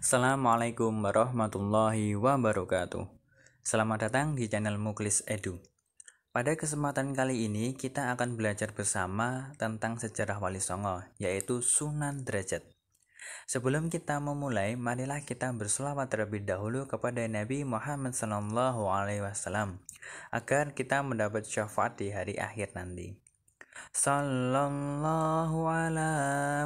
Assalamualaikum warahmatullahi wabarakatuh. Selamat datang di channel Muklis Edu. Pada kesempatan kali ini kita akan belajar bersama tentang sejarah Wali Songo, yaitu Sunan Derajat. Sebelum kita memulai, marilah kita berselawat terlebih dahulu kepada Nabi Muhammad SAW agar kita mendapat syafaat di hari akhir nanti. Sallallahu ala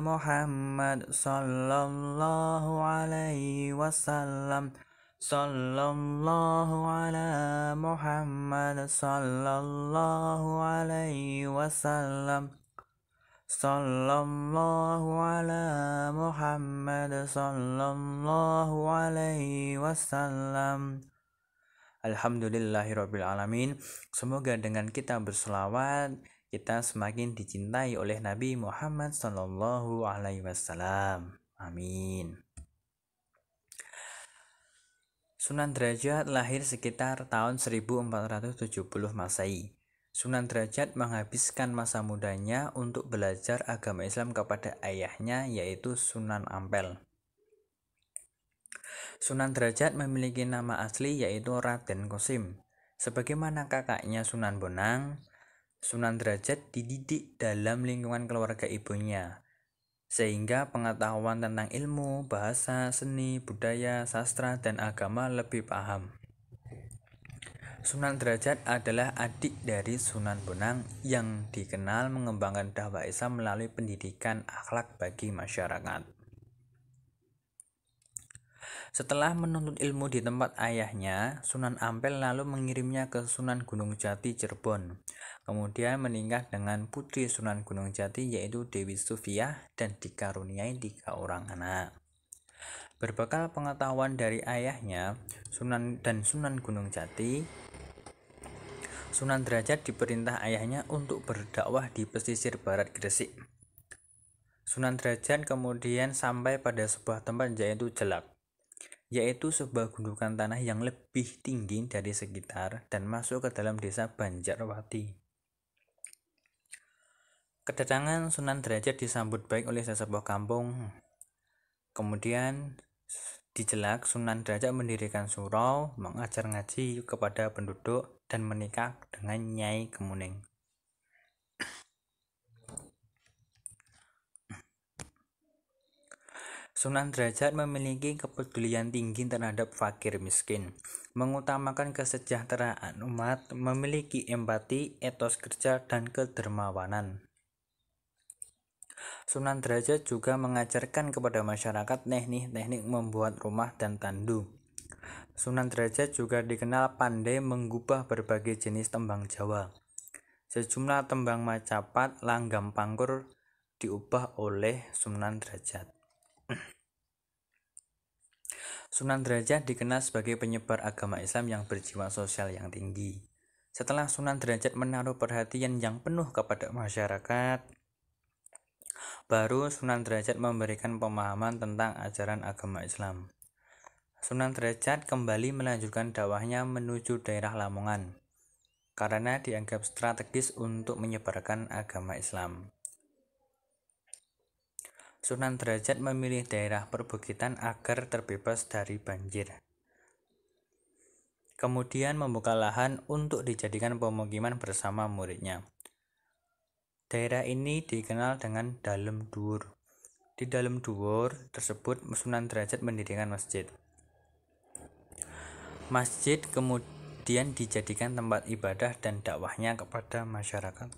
Muhammad sallallahu alaihi wasallam. Sallallahu ala Muhammad sallallahu alaihi wasallam. Sallallahu ala Muhammad sallallahu alaihi wasallam. Alhamdulillahirabbil alamin. Semoga dengan kita berselawat kita semakin dicintai oleh Nabi Muhammad sallallahu alaihi wasallam. Amin. Sunan Derajat lahir sekitar tahun 1470 Masehi. Sunan Derajat menghabiskan masa mudanya untuk belajar agama Islam kepada ayahnya yaitu Sunan Ampel. Sunan Derajat memiliki nama asli yaitu Raden Kosim. Sebagaimana kakaknya Sunan Bonang, Sunan Derajat dididik dalam lingkungan keluarga ibunya, sehingga pengetahuan tentang ilmu, bahasa, seni, budaya, sastra, dan agama lebih paham. Sunan Derajat adalah adik dari Sunan Bonang yang dikenal mengembangkan dakwah Islam melalui pendidikan akhlak bagi masyarakat. Setelah menuntut ilmu di tempat ayahnya, Sunan Ampel lalu mengirimnya ke Sunan Gunung Jati Cirebon. Kemudian menikah dengan putri Sunan Gunung Jati yaitu Dewi Sufiah dan dikaruniai 3 orang anak. Berbekal pengetahuan dari ayahnya, Sunan Gunung Jati, Sunan Derajat diperintah ayahnya untuk berdakwah di pesisir barat Gresik. Sunan Derajat kemudian sampai pada sebuah tempat yaitu Jelak, yaitu sebuah gundukan tanah yang lebih tinggi dari sekitar dan masuk ke dalam desa Banjarwati. Kedatangan Sunan Derajat disambut baik oleh sesepuh kampung. Kemudian di Jelak, Sunan Derajat mendirikan surau, mengajar ngaji kepada penduduk, dan menikah dengan Nyai Kemuning. Sunan Derajat memiliki kepedulian tinggi terhadap fakir miskin, mengutamakan kesejahteraan umat, memiliki empati, etos kerja, dan kedermawanan. Sunan Derajat juga mengajarkan kepada masyarakat teknik-teknik membuat rumah dan tandu. Sunan Derajat juga dikenal pandai menggubah berbagai jenis tembang Jawa. Sejumlah tembang Macapat, Langgam Pangkur diubah oleh Sunan Derajat. Sunan Derajat dikenal sebagai penyebar agama Islam yang berjiwa sosial yang tinggi. Setelah Sunan Derajat menaruh perhatian yang penuh kepada masyarakat, baru Sunan Derajat memberikan pemahaman tentang ajaran agama Islam. Sunan Derajat kembali melanjutkan dakwahnya menuju daerah Lamongan, karena dianggap strategis untuk menyebarkan agama Islam. Sunan Derajat memilih daerah perbukitan agar terbebas dari banjir. Kemudian membuka lahan untuk dijadikan pemukiman bersama muridnya. Daerah ini dikenal dengan Dalem Dhuwur. Di Dalem Dhuwur tersebut Sunan Derajat mendirikan masjid. Masjid kemudian dijadikan tempat ibadah dan dakwahnya kepada masyarakat.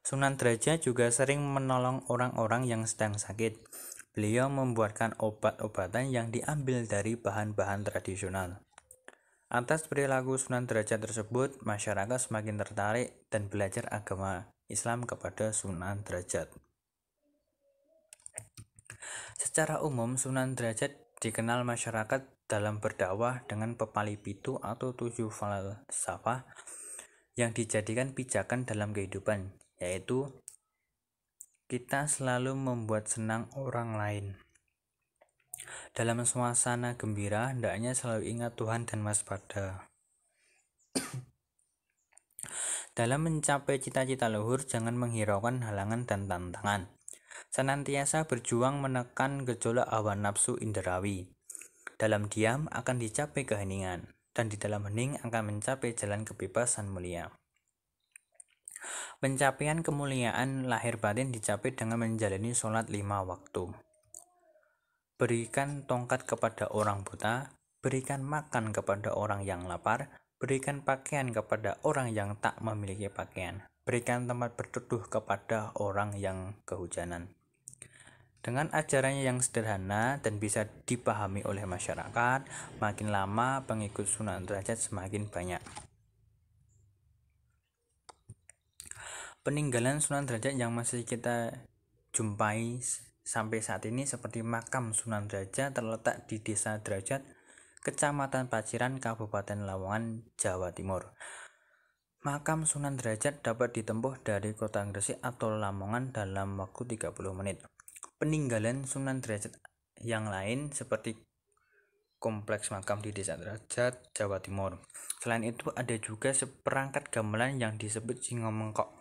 Sunan Derajat juga sering menolong orang-orang yang sedang sakit. Beliau membuatkan obat-obatan yang diambil dari bahan-bahan tradisional. Atas perilaku Sunan Derajat tersebut, masyarakat semakin tertarik dan belajar agama Islam kepada Sunan Derajat. Secara umum, Sunan Derajat dikenal masyarakat dalam berdakwah dengan pepali pitu atau 7 falsafah yang dijadikan pijakan dalam kehidupan, yaitu kita selalu membuat senang orang lain. Dalam suasana gembira, hendaknya selalu ingat Tuhan dan waspada. Dalam mencapai cita-cita luhur, jangan menghiraukan halangan dan tantangan. senantiasa berjuang menekan gejolak hawa nafsu inderawi. Dalam diam akan dicapai keheningan, dan di dalam hening akan mencapai jalan kebebasan mulia. Pencapaian kemuliaan lahir batin dicapai dengan menjalani sholat 5 waktu. Berikan tongkat kepada orang buta, berikan makan kepada orang yang lapar, berikan pakaian kepada orang yang tak memiliki pakaian, berikan tempat berteduh kepada orang yang kehujanan. Dengan ajarannya yang sederhana dan bisa dipahami oleh masyarakat, makin lama pengikut Sunan Derajat semakin banyak. Peninggalan Sunan Derajat yang masih kita jumpai sampai saat ini seperti makam Sunan Derajat terletak di Desa Derajat, Kecamatan Paciran, Kabupaten Lamongan, Jawa Timur. Makam Sunan Derajat dapat ditempuh dari Kota Gresik atau Lamongan dalam waktu 30 menit. Peninggalan Sunan Derajat yang lain seperti kompleks makam di Desa Derajat, Jawa Timur. Selain itu ada juga seperangkat gamelan yang disebut singomengkok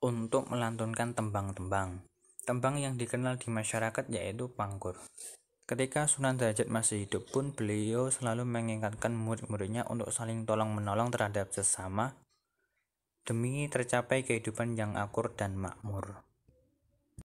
untuk melantunkan tembang-tembang. Tembang yang dikenal di masyarakat yaitu pangkur. Ketika Sunan Derajat masih hidup pun beliau selalu mengingatkan murid-muridnya untuk saling tolong-menolong terhadap sesama demi tercapai kehidupan yang akur dan makmur.